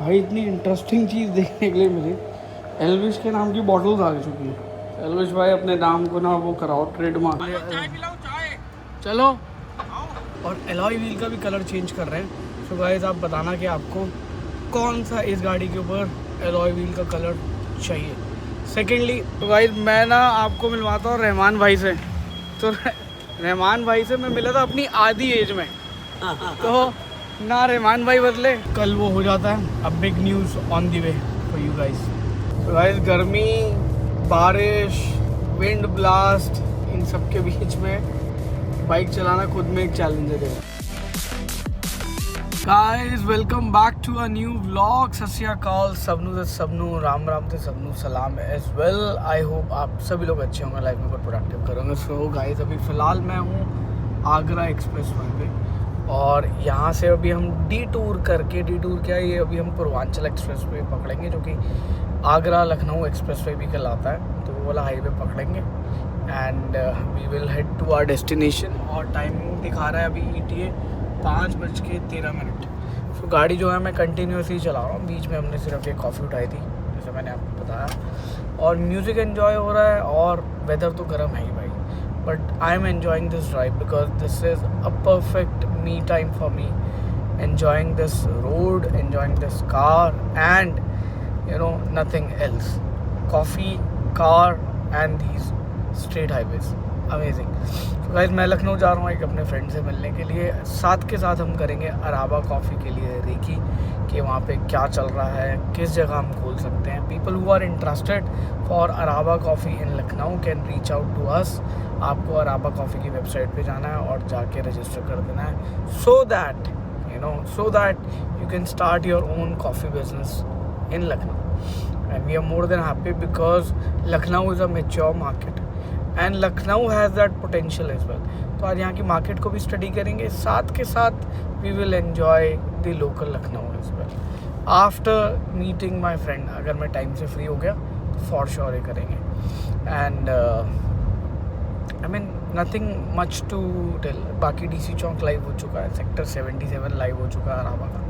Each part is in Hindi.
भाई इतनी इंटरेस्टिंग चीज़ देखने के लिए मिली। एल्विश के नाम की बॉटल्स आ चुकी है। एल्विश भाई अपने नाम को ना वो कराओ ट्रेडमार्क। चलो। और एलॉय व्हील का भी कलर चेंज कर रहे हैं। सो गाइस आप बताना कि आपको कौन सा इस गाड़ी के ऊपर एलॉय व्हील का कलर चाहिए। सेकेंडली तो गाइस मैं ना आपको मिलवाता हूँ रहमान भाई से। तो रहमान भाई से मैं मिला था अपनी आधी एज में। तो ना रहमान भाई बदले कल वो हो जाता है। अब big news on the way for you guys. तो गाइस गर्मी, बारिश, विंड ब्लास्ट, इन सब के बीच में बाइक चलाना खुद में एक चैलेंजर है। Guys welcome back to a new vlog. सत श्री अकाल सबनू ते सबनू, राम राम ते सबनू सलाम एज वेल। आई होप आप सभी लोग अच्छे होंगे, लाइफ में बहुत प्रोडक्टिव करोगे। सो गाइस अभी फ़िलहाल मैं हूँ आगरा एक्सप्रेस वे पे और यहाँ से अभी हम डी टूर क्या ये अभी हम पूर्वांचल एक्सप्रेस वे पकड़ेंगे जो कि आगरा लखनऊ एक्सप्रेस वे भी कहलाता है। तो वो वाला हाईवे पकड़ेंगे and we will head to our destination. और टाइमिंग दिखा रहा है अभी ETA 5:13। तो गाड़ी जो है मैं कंटिन्यूसली चला रहा हूँ। बीच में हमने सिर्फ एक कॉफ़ी उठाई थी जैसे मैंने आपको बताया, और म्यूज़िक एन्जॉय हो रहा है। और वेदर तो गर्म है ही भाई, but I am enjoying this drive because this is a perfect me time for me, enjoying this road, enjoying this car and you know nothing else. Coffee, car and these straight highways, amazing. So guys मैं लखनऊ जा रहा हूँ एक अपने फ्रेंड से मिलने के लिए। साथ के साथ हम करेंगे अराबा कॉफ़ी के लिए रेकी कि वहाँ पे क्या चल रहा है, किस जगह हम खोल सकते हैं। People who are interested for Araba coffee in Lucknow can reach out to us. आपको अराबा कॉफ़ी की वेबसाइट पे जाना है और जाके रजिस्टर कर देना है so that you can start your own coffee business in Lucknow. And we are more than happy because Lucknow is a mature market and Lucknow has that potential as well. तो आज यहाँ की मार्केट को भी स्टडी करेंगे, साथ के साथ we will enjoy the local Lucknow as well. After meeting my friend, अगर मैं टाइम से फ्री हो गया तो for sure ये करेंगे। And I mean nothing much to tell. बाकी DC चौक लाइव हो चुका है, सेक्टर 77 लाइव हो चुका है अराबा का।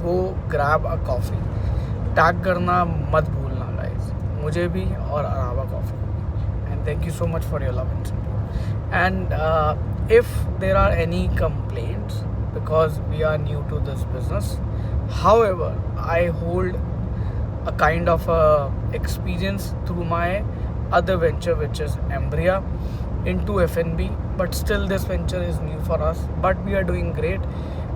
वो ग्रैब अ कॉफ़ी, टैग करना मत भूलना गाइस, मुझे भी और अराबा कॉफ़ी भी। And thank you so much for your love and support. And if there are any complaints because we are new to this business, however I hold a kind of experience through my other venture which is Embria into F&B, but still this venture is new for us, but we are doing great.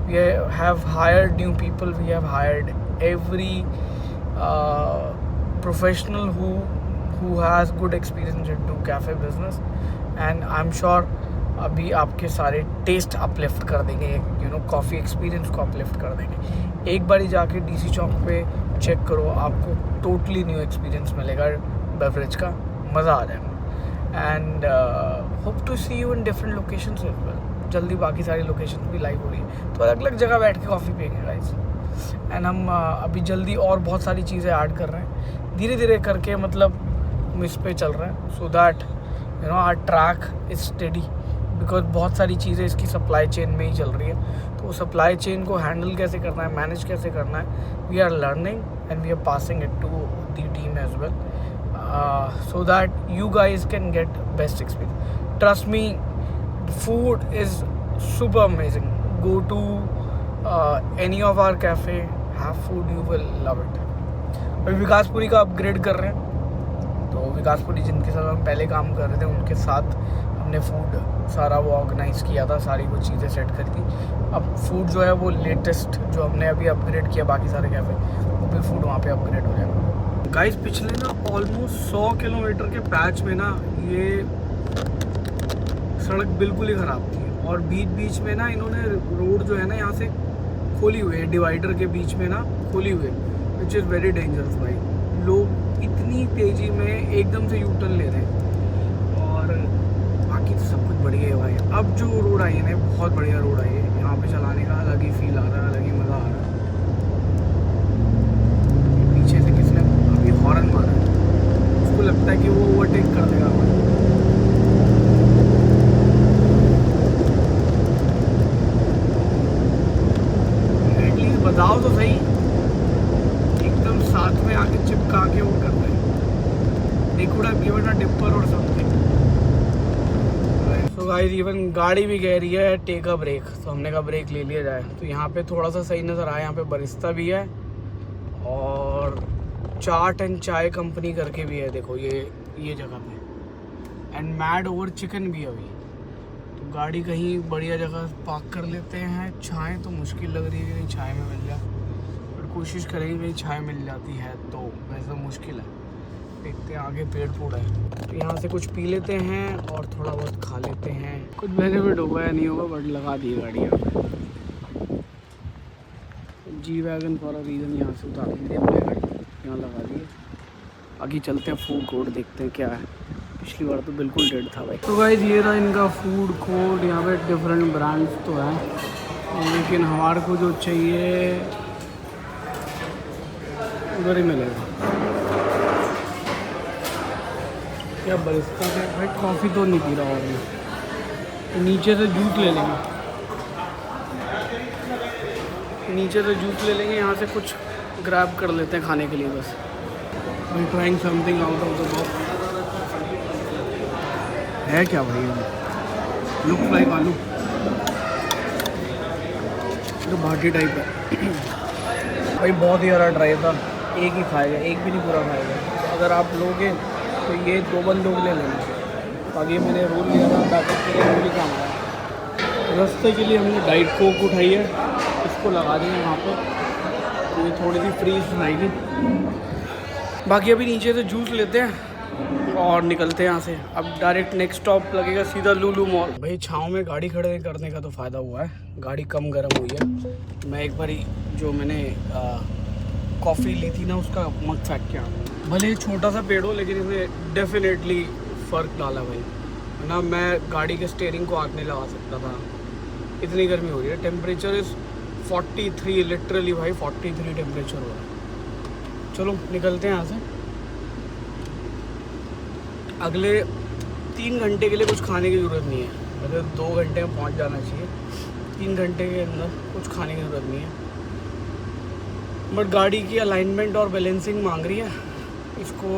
We have hired new people, we have hired every professional who has good experience into cafe business, and I'm sure अभी आपके सारे टेस्ट अपलिफ्ट कर देंगे, कॉफ़ी एक्सपीरियंस को अपलिफ्ट कर देंगे। एक बारी जाके DC चौक पे चेक करो, आपको टोटली न्यू एक्सपीरियंस मिलेगा बेवरेज का, मज़ा आ जाएगा। And hope to see you in different locations as well. जल्दी बाकी सारी लोकेशन भी लाइव हो रही है तो अलग अलग जगह बैठ के कॉफ़ी पियेंगे गाइस। एंड हम अभी जल्दी और बहुत सारी चीज़ें ऐड कर रहे हैं धीरे धीरे करके, मतलब हम इस पे चल रहे हैं so that our track is steady, because बहुत सारी चीज़ें इसकी सप्लाई चेन में ही चल रही है। तो सप्लाई चेन को हैंडल कैसे करना है, मैनेज कैसे करना है, we are learning and we are passing it to the team as well so that you guys can get best experience. Trust me, the food is super amazing. Go to any of our cafe, have food, you will love it. अभी विकासपुरी का अपग्रेड कर रहे हैं, तो विकासपुरी जिनके साथ हम पहले काम कर रहे थे उनके साथ हमने फूड सारा वो ऑर्गेनाइज़ किया था, सारी वो चीज़ें सेट करी थी। अब फूड जो है वो लेटेस्ट जो हमने अभी अपग्रेड किया बाकी सारे कैफ़े, वो भी फूड वहाँ पे अपग्रेड हो जाएगा। गाइस पिछले ना ऑलमोस्ट 100 किलोमीटर के पैच में ना ये सड़क बिल्कुल ही ख़राब थी, और बीच बीच में ना इन्होंने रोड जो है ना यहाँ से खोली हुई है, डिवाइडर के बीच में ना खोली हुई है, विच इज़ वेरी डेंजरस भाई। लोग इतनी तेज़ी में एकदम से यू टर्न ले रहे हैं, और बाकी तो सब कुछ बढ़िया है भाई। अब जो रोड आई है ना बहुत बढ़िया रोड आई है, यहाँ पे चलाने का अलग ही फील आ रहा है, अलग ही मज़ा आ रहा है। पीछे से किसने अभी हॉर्न मारा है, उसको लगता है कि वो ओवरटेक कर देगा हमारे। एटलीस्ट बताओ तो सही आके चिपका के वो कर रहे हैं। They could have given a dipper or something. तो गाइस इवन गाड़ी भी कह रही है टेक अ ब्रेक, तो हमने कहा ब्रेक ले लिया जाए। तो यहाँ पे थोड़ा सा सही नज़र आया, यहाँ पे बरिस्ता भी है और चाट एंड चाय कंपनी करके भी है, देखो ये जगह पे, एंड मैड ओवर चिकन भी है अभी। तो गाड़ी कहीं बढ़िया जगह पार्क कर लेते हैं। चाय तो मुश्किल लग रही है कि कहीं चाय में मिल जाए, पर कोशिश करेंगे कहीं चाय मिल जाती है, तो वैसे मुश्किल है। देखते हैं आगे पेड़ पौधा है, तो यहाँ से कुछ पी लेते हैं और थोड़ा बहुत खा लेते हैं। कुछ बेनिफिट होगा या नहीं होगा, बट लगा दी गाड़ी यहाँ पे। G wagon for a reason यहाँ से उतार दी हमने गाड़ी, यहाँ लगा दी है। आगे चलते हैं फूड कोर्ट, देखते हैं क्या है। पिछली बार तो बिल्कुल डेड था भाई। तो गाइस ये रहा इनका फूड कोर्ट। यहाँ पे डिफरेंट ब्रांड्स तो हैं, लेकिन हमारे को जो चाहिए उधर ही मिलेगा। क्या बरिस्ता है भाई, कॉफ़ी तो नहीं पी रहा और मैं नीचे से जूस ले लेंगे, नीचे से जूस ले लेंगे, यहाँ से कुछ ग्रैब कर लेते हैं खाने के लिए बस। भाई trying something out of the box. है क्या भाई, लुक लाइक आलू, तो भाटी टाइप है भाई। बहुत ही ज़्यादा ड्राई था, एक ही खाएगा, एक भी नहीं पूरा खाएगा। अगर आप लोगे तो ये 2 बंदों के लिए लेना। बाकी मैंने रोल लिया था बैकअप के लिए, रोल ही काम आया। रास्ते के लिए हमने डाइट कोक उठाई है, इसको लगा देंगे वहाँ पर, तो ये थोड़ी सी फ्रीज बनाएगी। बाकी अभी नीचे से जूस लेते हैं और निकलते हैं यहाँ से। अब डायरेक्ट नेक्स्ट स्टॉप लगेगा सीधा लुलु मॉल। भाई छाँव में गाड़ी खड़े करने का तो फ़ायदा हुआ है, गाड़ी कम गर्म हुई है। मैं एक बारी जो मैंने कॉफ़ी ली थी ना, उसका मग फेंक के आया। भले ही छोटा सा पेड़ हो, लेकिन इसने डेफिनेटली फ़र्क डाला भाई, है ना। मैं गाड़ी के स्टीयरिंग को हाथ नहीं लगा सकता था, इतनी गर्मी हो रही है। टेम्परेचर इज़ 43, लिटरली भाई 43 टेम्परेचर हो रहा है। चलो निकलते हैं यहाँ से। अगले 3 घंटे के लिए कुछ खाने की ज़रूरत नहीं है, मतलब 2 घंटे में पहुँच जाना चाहिए। 3 घंटे के अंदर कुछ खाने की ज़रूरत नहीं है, बट गाड़ी की अलाइनमेंट और बैलेंसिंग मांग रही है। इसको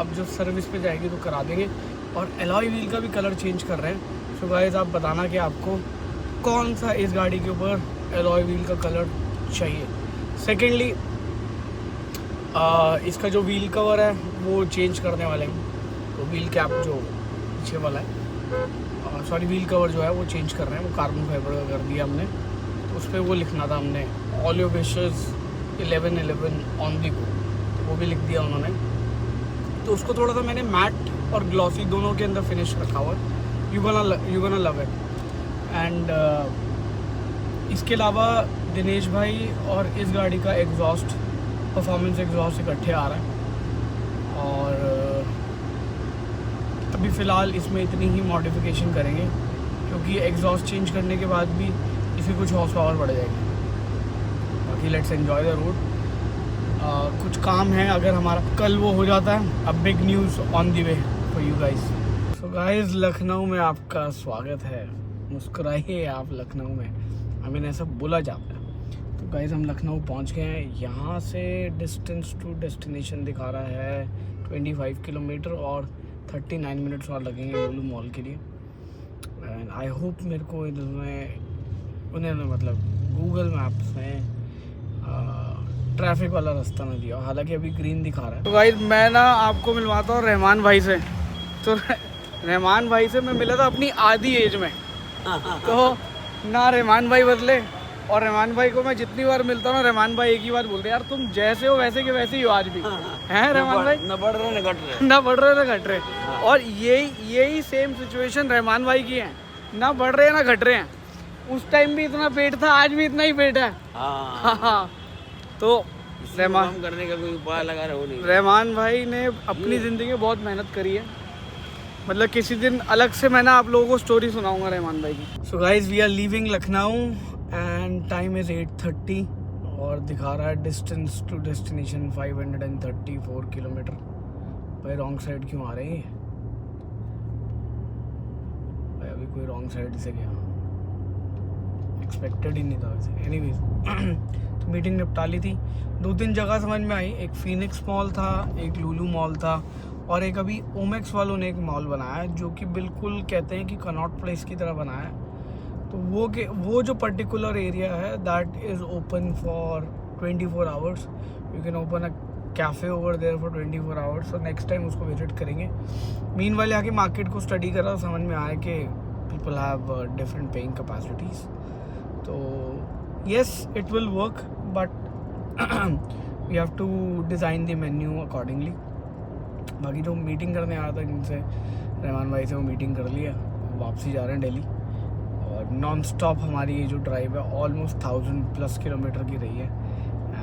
अब जब सर्विस पे जाएगी तो करा देंगे। और एलॉय व्हील का भी कलर चेंज कर रहे हैं। सो गाइस आप बताना कि आपको कौन सा इस गाड़ी के ऊपर एलॉय व्हील का कलर चाहिए। सेकेंडली इसका जो व्हील कवर है वो चेंज करने वाले हैं, तो व्हील कैप जो पीछे वाला है, सॉरी व्हील कवर जो है वो चेंज कर रहे हैं। वो कार्बन फाइबर का कर दिया हमने, तो उस पर वो लिखना था हमने all your wishes 11/11 on the go, तो वो भी लिख दिया उन्होंने। तो उसको थोड़ा सा मैंने मैट और ग्लॉसी दोनों के अंदर फिनिश रखा हुआ। You gonna love it. And इसके अलावा दिनेश भाई और इस गाड़ी का एग्जॉस्ट, परफॉर्मेंस एग्जॉस्ट इकट्ठे आ रहा है। और अभी फ़िलहाल इसमें इतनी ही मॉडिफिकेशन करेंगे, क्योंकि एग्जॉस्ट चेंज करने के बाद भी इसकी कुछ हॉर्स पावर बढ़ जाएगी। बाकी लेट्स एन्जॉय द रोड। कुछ काम है, अगर हमारा कल वो हो जाता है, अब big news on the way for you guys. So guys Lucknow में आपका स्वागत है। मुस्कुराइए आप लखनऊ में, हमें ऐसा बोला जाता है। तो गाइस हम लखनऊ पहुंच गए हैं। यहाँ से डिस्टेंस टू डेस्टिनेशन दिखा रहा है 25 किलोमीटर और 39 मिनट्स और लगेंगे लुलु मॉल के लिए। एंड आई होप मेरे को उन्होंने मतलब गूगल मैप्स में ट्रैफिक वाला रास्ता ना दिया, हालांकि अभी ग्रीन दिखा रहा है। तो गाइस मैं ना आपको मिलवाता हूँ रहमान भाई से। तो रहमान भाई से मैं मिला था अपनी आधी एज में, तो ना रहमान भाई बदले। और रहमान भाई को मैं जितनी बार मिलता हूँ ना, रहमान भाई एक ही बात बोलते हैं, यार तुम जैसे हो वैसे के वैसे ही हो आज भी। हैं रहमान भाई, ना बढ़ रहे ना घट रहे, ना बढ़ रहे ना घट रहे। और यही सेम सिचुएशन रहमान भाई की है, ना बढ़ रहे ना घट रहे हैं। उस टाइम भी इतना पेट था, आज भी इतना ही पेट है। हाँ। तो रहमान करने का कोई उपाय लगा रहा हो नहीं। रहमान भाई ने अपनी ज़िंदगी में बहुत मेहनत करी है, मतलब किसी दिन अलग से मैं ना आप लोगों को स्टोरी सुनाऊंगा रहमान भाई की। So guys we are leaving Lucknow and time is 8:30 और दिखा रहा है डिस्टेंस टू डेस्टिनेशन 534 किलोमीटर। भाई रॉन्ग साइड क्यों आ रही है भाई? अभी कोई रॉन्ग साइड से गया, एक्सपेक्टेड ही नहीं था वैसे। एनीवेज तो मीटिंग निपटा ली थी। 2-3 जगह समझ में आई, एक फिनिक्स मॉल था, एक लुलु मॉल था, और एक अभी ओमेक्स वालों ने एक मॉल बनाया है जो कि बिल्कुल कहते हैं कि कनॉट प्लेस की तरह बनाया है। तो वो जो पर्टिकुलर एरिया है that is open for 24 hours. You can open a cafe over there for 24 hours. So next time उसको विजिट करेंगे। मीन वाले आके मार्केट को स्टडी करा, समझ में आया कि people have different paying capacities. तो yes it will work, but we have to design the menu accordingly. बाकी जो मीटिंग करने आया था इनसे, रहमान भाई से, वो मीटिंग कर लिया, वापसी जा रहे हैं दिल्ली। और नॉन स्टॉप हमारी ये जो ड्राइव है ऑलमोस्ट 1000+ किलोमीटर की रही है,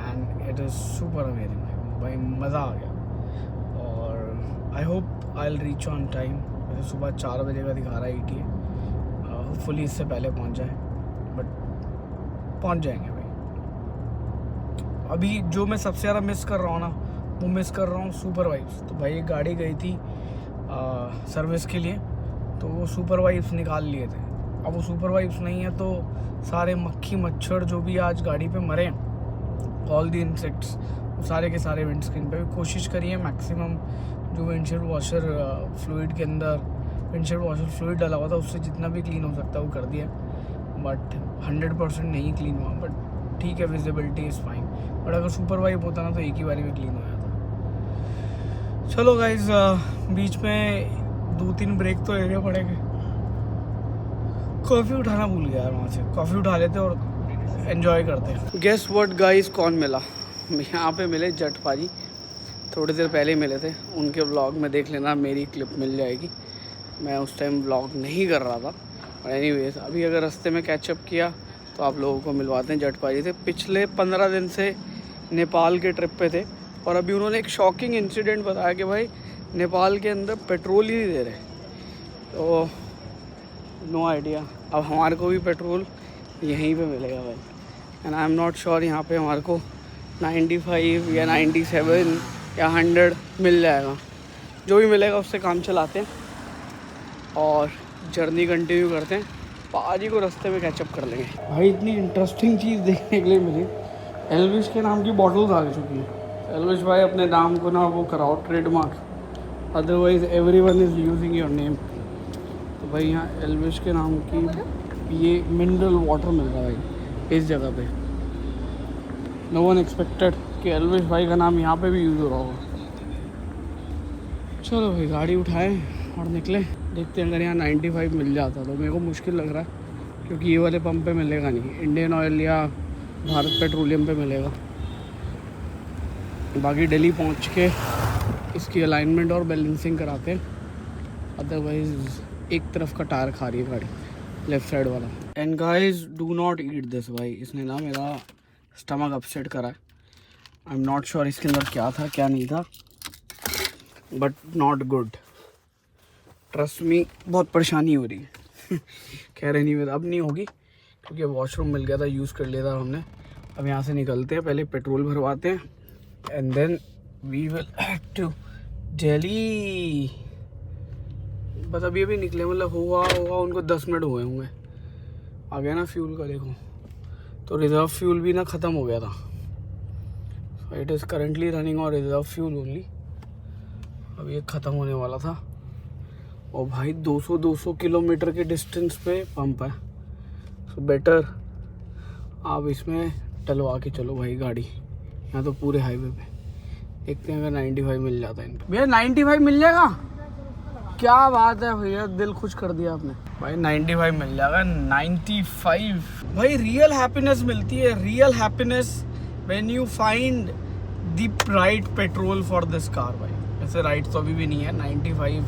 and it is super amazing भाई, मज़ा आ गया। और I hope I will reach on time. वैसे सुबह 4 बजे का दिखा रहा है ETA, होपफुली इससे पहले पहुंच जाए, बट पहुंच जाएंगे भाई। अभी जो मैं सबसे ज़्यादा मिस कर रहा हूँ ना, वो मिस कर रहा हूँ सुपर वाइब्स। तो भाई एक गाड़ी गई थी सर्विस के लिए, तो वो सुपर वाइब्स निकाल लिए थे। अब वो सुपर वाइब्स नहीं है तो सारे मक्खी मच्छर जो भी आज गाड़ी पे मरे, ऑल द इंसेक्ट्स, सारे के सारे विंडस्क्रीन पे। कोशिश करिए मैक्सिमम जो विंडशील्ड वॉशर फ्लूइड के अंदर विंडशील्ड वॉशर फ्लूइड डाला हुआ था उससे जितना भी क्लीन हो सकता है वो कर दिया, बट 100% नहीं क्लीन हुआ। बट ठीक है, विजिबिलिटी इज़ फाइन। बट अगर सुपर वाइप होता ना तो एक ही बारी में क्लीन हो जाता। चलो गाइज, बीच में 2-3 ब्रेक तो लेने पड़ेंगे। कॉफ़ी उठाना भूल गया यार, वहाँ से कॉफ़ी उठा लेते और एंजॉय करते। गेस व्हाट गाइस, कौन मिला? यहाँ पे मिले जट पाजी, थोड़ी देर पहले मिले थे। उनके व्लॉग में देख लेना, मेरी क्लिप मिल जाएगी। मैं उस टाइम व्लॉग नहीं कर रहा था, और एनीवेज अभी अगर रास्ते में कैचअप किया तो आप लोगों को मिलवाते हैं। जट पाजी थे, पिछले 15 दिन से नेपाल के ट्रिप पे थे, और अभी उन्होंने एक शॉकिंग इंसिडेंट बताया कि भाई नेपाल के अंदर पेट्रोल ही नहीं दे रहे। तो नो आइडिया, अब हमारे को भी पेट्रोल यहीं पे मिलेगा भाई। And I am not sure यहाँ पे हमारे को 95 या 97 या 100 मिल जाएगा। जो भी मिलेगा उससे काम चलाते हैं और जर्नी कंटिन्यू करते हैं। पाजी को रास्ते में कैचअप कर लेंगे। भाई इतनी इंटरेस्टिंग चीज़ देखने के लिए मिली, एल्विश के नाम की बॉटल्स आ चुकी है। एल्विश भाई अपने नाम को ना वो कराओ trademark, otherwise everyone is using your name. तो भाई यहाँ एल्विश के नाम की ये मिनरल वाटर मिल रहा है भाई इस जगह पे। नो वन एक्सपेक्टेड कि एल्विश भाई का नाम यहाँ पे भी यूज़ हो रहा होगा। चलो भाई गाड़ी उठाएं और निकले। देखते हैं अगर यहाँ 95 मिल जाता तो मेरे को मुश्किल लग रहा है, क्योंकि ये वाले पंप पे मिलेगा नहीं, इंडियन ऑयल या भारत पेट्रोलियम पे मिलेगा। बाकी दिल्ली पहुँच के इसकी अलाइनमेंट और बैलेंसिंग कराते हैं, अदरवाइज़ एक तरफ का टायर खा रही है गाड़ी, लेफ्ट साइड वाला। And guys do not eat this भाई, इसने ना मेरा स्टमक अपसेट करा है। आई एम नॉट श्योर इसके अंदर क्या था क्या नहीं था, but not good, trust me. बहुत परेशानी हो रही है। कह रहे नहीं, अब नहीं होगी क्योंकि वॉशरूम मिल गया था, यूज़ कर लिया था हमने। अब यहाँ से निकलते हैं, पहले पेट्रोल भरवाते हैं and then we will head to Delhi. बस अभी अभी निकले, मतलब हुआ उनको 10 मिनट हुए होंगे। आ गया ना फ्यूल का, देखो तो रिज़र्व फ्यूल भी ना ख़त्म हो गया था। So it is currently running और रिज़र्व फ्यूल ओनली। अब ये ख़त्म होने वाला था, और भाई 200 किलोमीटर के डिस्टेंस पे पंप है। सो बेटर आप इसमें टलवा के चलो भाई गाड़ी, यहाँ तो पूरे हाईवे पे। देखते हैं अगर 95 मिल जाता है इनको। भैया 95 मिल जाएगा? क्या बात है भैया, दिल खुश कर दिया आपने भाई। 95 मिल जाएगा, 95। भाई रियल हैप्पीनेस मिलती है, real happiness when you find the right petrol for this car भाई। वैसे राइट तो अभी भी नहीं है, 95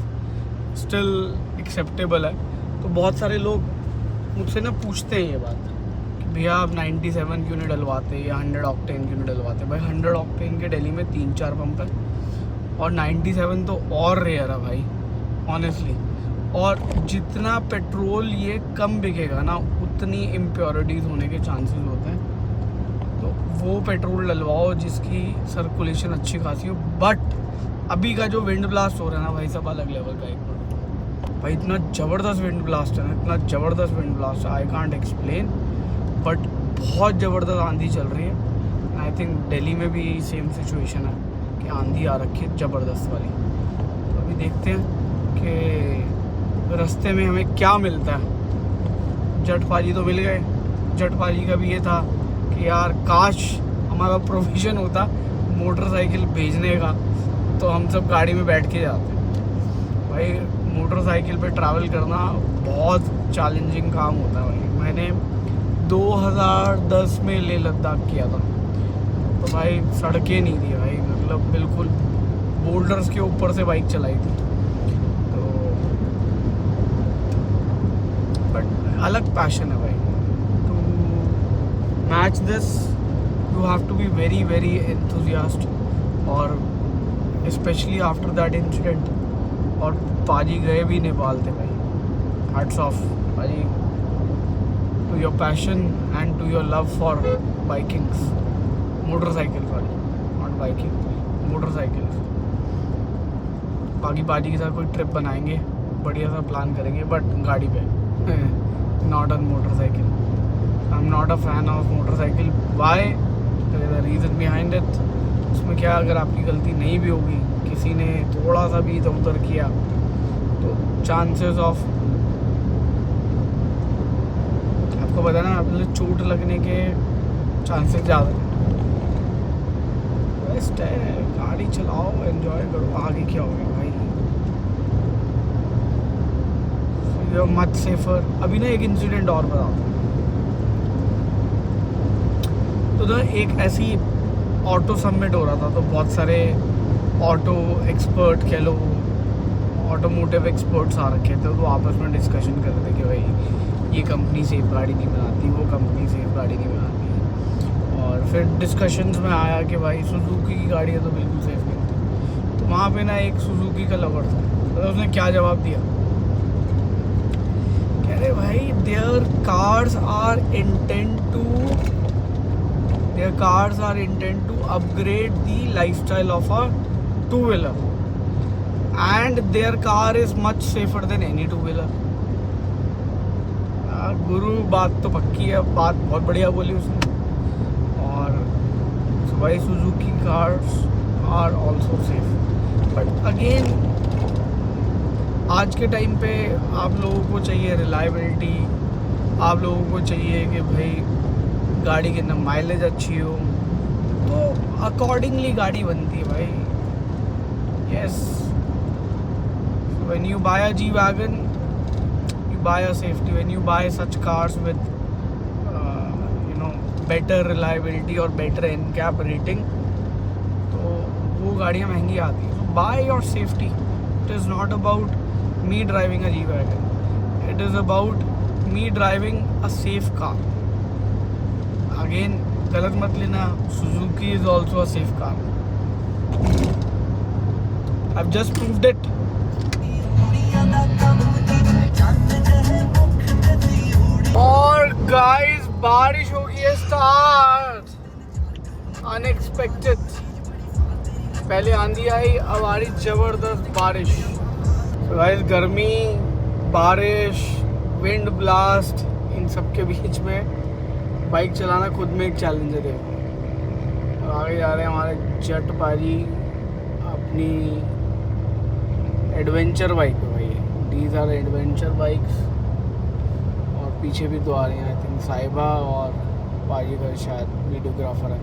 स्टिल एक्सेप्टेबल है। तो बहुत सारे लोग मुझसे ना पूछते हैं ये बात कि भैया आप 97 क्यों नहीं डलवाते या 100 ऑक्टेन क्यों नहीं डलवाते। भाई 100 ऑक्टेन के दिल्ली में 3-4 पंप है, और 97 तो और रेयर है भाई ऑनेस्टली। और जितना पेट्रोल ये कम बिकेगा ना, उतनी इम्प्योरिटीज़ होने के चांसेस होते हैं। तो वो पेट्रोल डलवाओ जिसकी सर्कुलेशन अच्छी खासी हो। बट अभी का जो विंड ब्लास्ट हो रहा है ना भाई, सब अलग लेवल का। एक भाई इतना ज़बरदस्त विंड ब्लास्ट है ना, इतना ज़बरदस्त विंड ब्लास्ट है, आई कांट एक्सप्लेन। बट बहुत ज़बरदस्त आंधी चल रही है। आई थिंक दिल्ली में भी सेम सिचुएशन है कि आंधी आ रखी है ज़बरदस्त वाली। तो अभी देखते हैं कि रास्ते में हमें क्या मिलता है। जटपाजी तो मिल गए। जटपाजी का भी ये था कि यार काश हमारा प्रोविज़न होता मोटरसाइकिल भेजने का, तो हम सब गाड़ी में बैठ के जाते। भाई मोटरसाइकिल पे ट्रैवल करना बहुत चैलेंजिंग काम होता है भाई। मैंने 2010 में लेह लद्दाख किया था, तो भाई सड़कें नहीं थी भाई, मतलब बिल्कुल बोल्डर्स के ऊपर से बाइक चलाई थी। तो बट अलग पैशन है भाई। To match this you have to be very very enthusiast, और स्पेशली आफ्टर दैट इंसिडेंट। और पाजी गए भी नेपाल थे भाई। हैट्स ऑफ पाजी to your passion and to your love for bikings, motorcycle वाली, नॉट बाइकिंग, मोटरसाइकिल। बाकी पाजी के साथ कोई ट्रिप बनाएंगे, बढ़िया सा प्लान करेंगे, बट गाड़ी पे, not on motorcycle. I am not a fan of motorcycle. Why? There is a reason behind it. उसमें क्या, अगर आपकी गलती नहीं भी होगी, किसी ने थोड़ा सा भी इधर उधर किया, तो चांसेस ऑफ, आपको पता है ना, अपने चोट लगने के चांसेस ज़्यादा हैं। बेस्ट है, गाड़ी चलाओ, एंजॉय करो, आगे क्या होगा भाई। You much safer. अभी ना एक इंसिडेंट और बताता हूँ। तो ना एक ऐसी ऑटो सबमिट हो रहा था, तो बहुत सारे ऑटो एक्सपर्ट कह लो, ऑटोमोटिव एक्सपर्ट्स आ रखे थे। तो आपस में डिस्कशन कर रहे थे कि भाई ये कंपनी सेफ गाड़ी नहीं बनाती, वो कंपनी सेफ गाड़ी नहीं बनाती। और फिर डिस्कशंस में आया कि भाई सुजुकी की गाड़ी है तो बिल्कुल सेफ नहीं होती। तो वहाँ पे ना एक सुजुकी का लवर था, तो उसने क्या जवाब दिया, कह रहे भाई their cars are intent to upgrade the lifestyle of a two-wheeler, and their car is much safer than any two-wheeler। गुरु बात तो पक्की है, बात बहुत बढ़िया बोली उसने। और भाई Suzuki cars are also safe, but again आज के टाइम पे आप लोगों को चाहिए रिलायबिलिटी, आप लोगों को चाहिए कि भाई गाड़ी की ना माइलेज अच्छी हो, तो अकॉर्डिंगली गाड़ी बनती है भाई। Yes, when you buy a G wagon you buy a safety, when you buy such cars with you know better reliability और बेटर एनकैप रेटिंग, तो वो गाड़ियाँ महंगी आती हैं। So buy your safety. It is not about me driving a G-Wagon. It is about me driving a safe car. Again, गलत मत लेना, Suzuki is also a safe car. I've just proved it. और guys, बारिश हो गई है स्टार्ट, अनएक्सपेक्टेड। पहले आंधी आई, अब आ रही जबरदस्त बारिश। तो गाइस, गर्मी, बारिश, विंड ब्लास्ट, इन सब के बीच में बाइक चलाना खुद में एक चैलेंज है। देखो आगे जा रहे हैं हमारे जटपाजी अपनी एडवेंचर बाइक है भाई। These are adventure bikes. और पीछे भी दो आ रही हैं, आई थिंक साहिबा और पाजी का शायद वीडियोग्राफर है।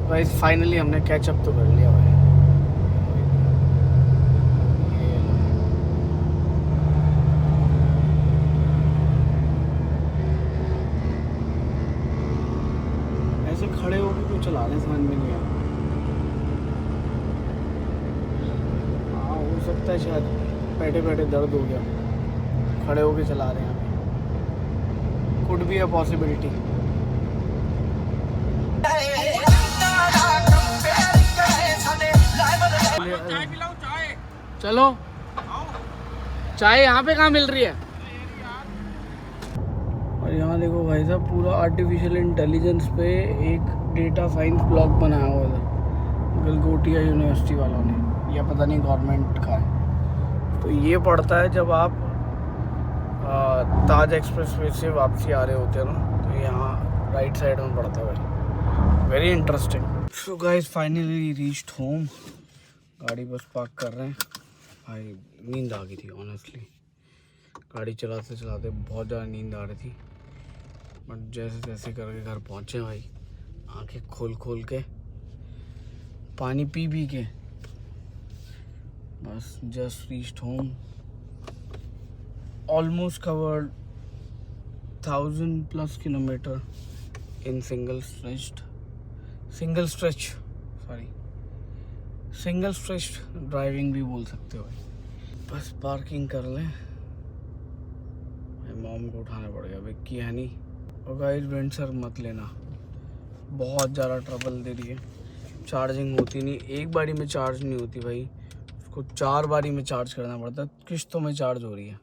भाई फाइनली हमने कैचअप तो कर लिया भाई। ऐसे खड़े होकर क्यों चला रहे हैं समझ में नहीं आया। हाँ, हो सकता है शायद बैठे बैठे दर्द हो गया, खड़े होकर चला रहे हैं। Could be a possibility. चाय पिलाओ, चाय। चलो, चाय यहाँ पे कहाँ मिल रही है? और यहाँ देखो भाई साहब, पूरा आर्टिफिशियल इंटेलिजेंस पे एक डेटा साइंस ब्लॉक बनाया हुआ था गलगोटिया यूनिवर्सिटी वालों ने, या पता नहीं गवर्नमेंट का है। तो ये पड़ता है जब आप ताज एक्सप्रेसवे से वापसी आ रहे होते हो ना, तो यहाँ राइट साइड में पड़ता है भाई। Very interesting. So guys finally reached home. गाड़ी बस पार्क कर रहे हैं भाई। नींद आ गई थी ऑनेस्टली, गाड़ी चलाते चलाते बहुत ज़्यादा नींद आ रही थी। बट जैसे तैसे करके घर पहुँचे भाई, आंखें खोल खोल के पानी पी पी के बस just reached home. Almost covered 1000+ kilometre in single stretch driving भी बोल सकते हो भाई। बस पार्किंग कर लें। मॉम को उठाना पड़ेगा, विक्की है नहीं। और गाइस विंडसर मत लेना, बहुत ज़्यादा ट्रबल दे रही है। चार्जिंग होती नहीं, एक बारी में चार्ज नहीं होती भाई, उसको 4 बारी में चार्ज करना पड़ता है। किश्तों में चार्ज हो रही है।